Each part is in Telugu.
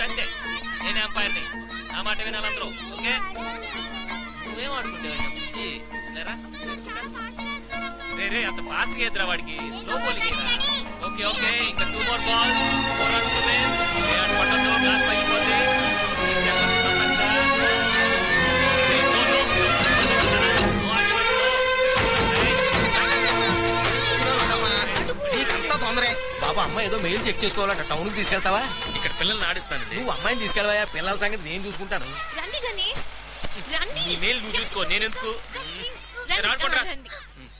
అంతే, నేను ఎంపైర్ని. నా మాట వినాలందరూ. ఓకే, నువ్వేం ఆడుకుంటావు? లేరా రే రే, అంత ఫాస్ట్ గా ఎదురా వాడికి. Slow bowling. ఓకే ఓకే, ఇంకా 2 more balls, 4 runs to win. పట్టొద్దు, గ్లాస్ పగిలిపోద్ది. తొందరే బాబు, అమ్మాయి ఏదో మెయిల్ చెక్ చేసుకోవాలంట. టౌన్ కి తీసుకెళ్తావా? ఇక్కడ పిల్లల్ని ఆడిస్తానండి. నువ్వు అమ్మాయిని తీసుకెళ్ళవా? పిల్లల సంగతి నేను చూసుకుంటాను. నీ మెయిల్ నువ్వు చూసుకో, నేనెందుకు?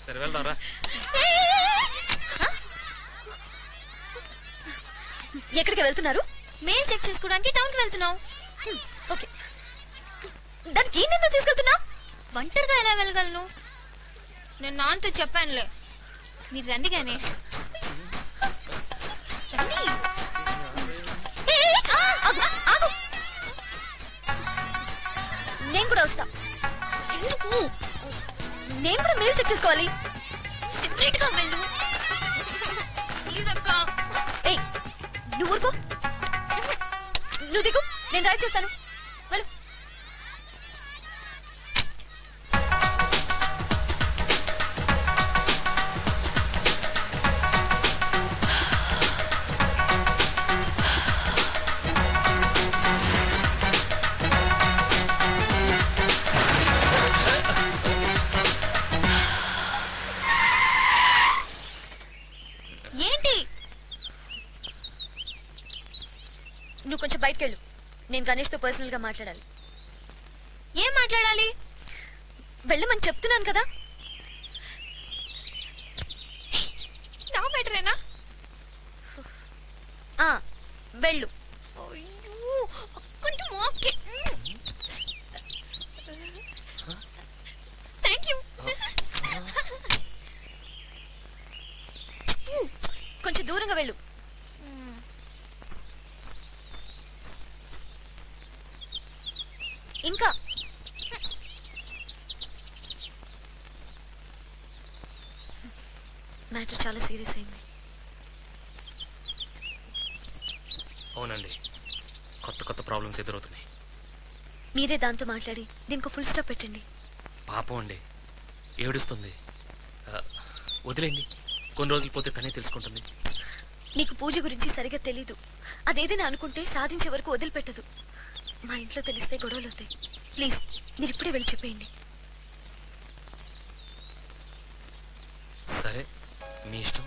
సరే వెళ్దాంరా. ఎక్కడికి వెళ్తున్నారు? మెయిల్ చెక్ చేసుకోవడానికి టౌన్ కి వెళ్తున్నావు. ఓకే, దానికి ఎందుకు తీసుకెళ్తున్నా? ఒంటరిగా ఎలా వెళ్ళగలను? నేను నాన్నతో చెప్పానులే. మీరు రండి గణేష్. నేను కూడా వస్తా. నేను కూడా మెయిల్ చెక్ చేసుకోవాలి. సెపరేట్ గా వెళ్ళు. ఏయ్, నువ్వు ఊరుకో. నువ్వు దిగు, నేను డ్రైవ్ చేస్తాను. వెళ్ళు. నువ్వు కొంచెం బయటకు వెళ్ళు. నేను గణేష్ తో పర్సనల్ గా మాట్లాడాలి. ఏం మాట్లాడాలి? వెళ్ళమని చెప్తున్నాను కదా. నా బెటరేనా? వెళ్ళు. కొంచెం ఓకే. Thank you. కొంచెం దూరంగా వెళ్ళు. ఇంకా మ్యాటర్ చాలా సీరియస్ అయింది. అవునండి, కొత్త కొత్త ప్రాబ్లమ్స్ ఎదురవుతున్నాయి. మీరే దాంతో మాట్లాడి దీనికి ఫుల్ స్టాప్ పెట్టండి. పాపం అండి, ఏడుస్తుంది. వదిలేండి, కొన్ని రోజులు పోతే తనే తెలుసుకుంటుంది. నీకు పూజ గురించి సరిగా తెలీదు. అదేదైనా అనుకుంటే సాధించే వరకు వదిలిపెట్టదు. మా ఇంట్లో తెలిస్తే గొడవలు అవుతాయి. ప్లీజ్ మీరు ఇప్పుడే వెళ్ళి చెప్పేయండి. సరే, మీ ఇష్టం.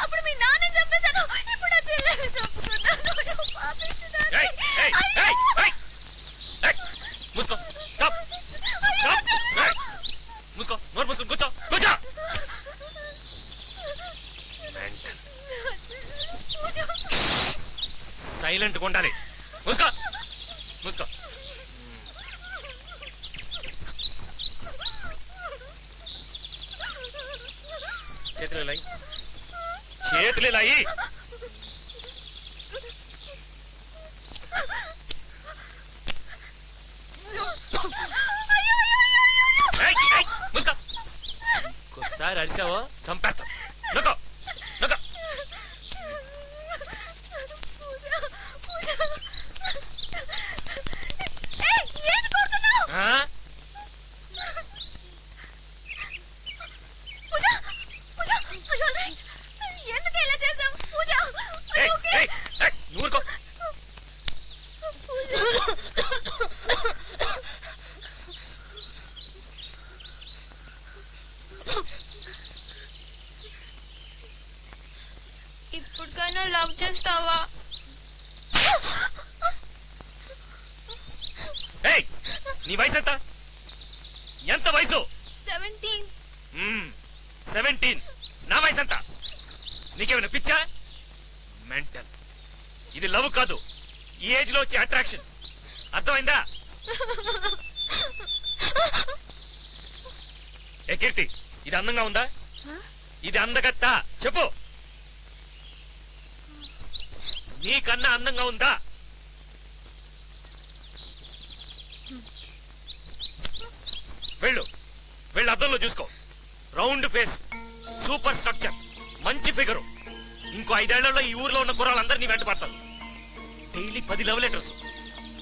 అప్పుడు మీ నాన్న చంపేశాను. ఇప్పుడు నా చెల్లెలు చంపుకున్నాను. సైలెంట్ గా ఉండాలి. మూసుకో మూసుకో. చేతులేలాయి, చేతులేలాయి. ఇంకోసారి అరిసావో చంపేస్తా. నొక్కో నొక్కో. ఏంటి నీ వయసు ఎంత? ఎంత వయసు? 17. 17. నా వయసు ఎంత? నీకేమైనా పిచ్చా? మెంటల్. ఇది లవ్ కాదు, ఈ ఏజ్ లో వచ్చే అట్రాక్షన్. అర్థమైందా? ఏ కీర్తి, ఇది అందంగా ఉందా? ఇది అందగత్తా? చెప్పు. నీకన్నా అందంగా ఉందా? వెళ్ళు, వెళ్ళు, అద్దంలో చూసుకో. రౌండ్ ఫేస్, సూపర్ స్ట్రక్చర్, మంచి ఫిగరు. ఇంకో 5 ఏళ్లలో ఈ ఊర్లో ఉన్న కుర్రాళ్ళందరినీ వెంట పడతారు. Daily 10 love letters.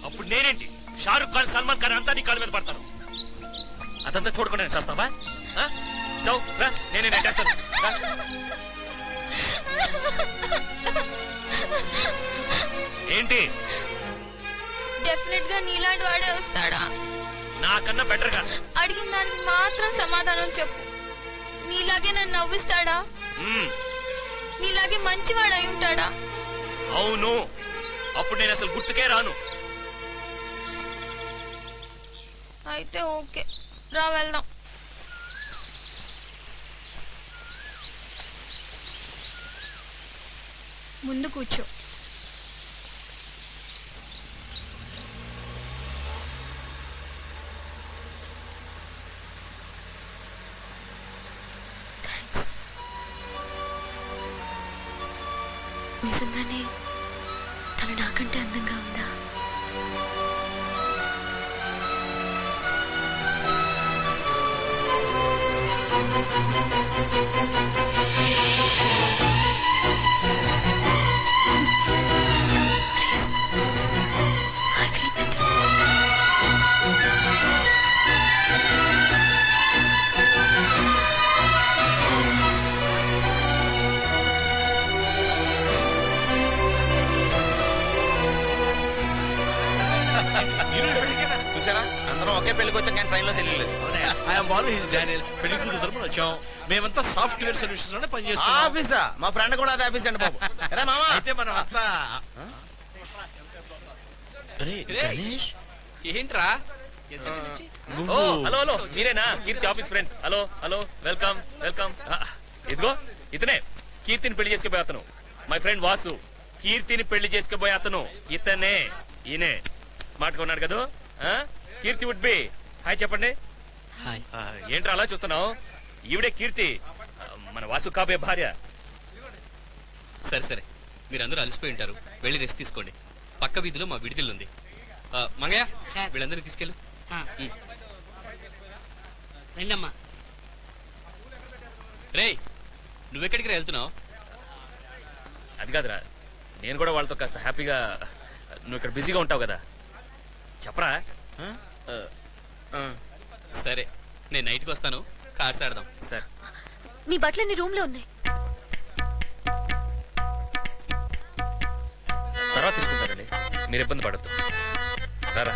అప్పుడు నేనేంటి, షారుఖ్ ఖాన్, సల్మాన్ ఖాన్ అంతా నీ కాళ్ళ మీద పడతారు. అదంతా చూడకుండా నేను చేస్తావా? చావు రా, నేనే చేస్తాను. ఏంటి? డెఫినెట్ గా నీలాంటి వాడే వస్తాడా? నాకన్నా బెటర్ గా. అడిగిన దానికి మాత్రం సమాధానం చెప్పు. నీలాగే నన్ను నవ్విస్తాడా? నీలాగే మంచివాడై ఉంటాడా? అవును. అప్పుడు నేను అసలు గుర్తుకే రాను. అయితే ఓకే, రా వెళ్దాం. ముందు కూర్చో. నిజంగానే తను నాకంటే అందంగా ఉందా? I feel better. చూసారా, అందరం ఒకే పెళ్లికి వచ్చాం కానీ ట్రైన్ లో తెలియలేదు. I'm Balu, his Daniel. పెళ్లి కూతురు తరపున వచ్చాం. మేమంతా సాఫ్ట్వేర్ సొల్యూషన్స్ లోనే పనిచేస్తాం. ఆఫీసా? మా ఫ్రెండ్ కూడా అదే ఆఫీస్ అండి బాబు. రా మామా. అయితే మనం అంతా ఏంట్రా? ఓ హలో హలో, మీరేనా Keerthi office friends? Hello hello, welcome welcome. ఇదిగో ఇతనే కీర్తిని పెళ్లి చేసుకుపోయే అతను. My friend Vasu. కీర్తిని పెళ్లి చేసుకుపోయే అతను ఇతనే. ఈయనే స్మార్ట్ గా ఉన్నాడు కదా. కీర్తి వుడ్ బి. హాయ్ చెప్పండి. ఏంట్రా అలా చూస్తున్నావు? ఈవిడే కీర్తి, మన వాసు కాబోయే భార్య. సరే సరే, మీరందరూ అలసిపోయి ఉంటారు, వెళ్ళి రెస్ట్ తీసుకోండి. పక్క వీధిలో మా విడిదిల్లు ఉంది. మంగయ్య, వీళ్ళందరినీ తీసుకెళ్ళు. రండమ్మా. రేయ్, నువ్వెక్కడికి వెళ్తున్నావు? అది కాదురా, నేను కూడా వాళ్ళతో కాస్త హ్యాపీగా. నువ్వు ఇక్కడ బిజీగా ఉంటావు కదా, చెప్పరా. సరే, నేను నైట్కి వస్తాను, కార్స్ ఆడదాం. సరే. నీ బట్టలన్నీ రూమ్ లో ఉన్నాయి. తర్వాత తీసుకుంటానండి, మీరు ఇబ్బంది పడద్దు. రారా.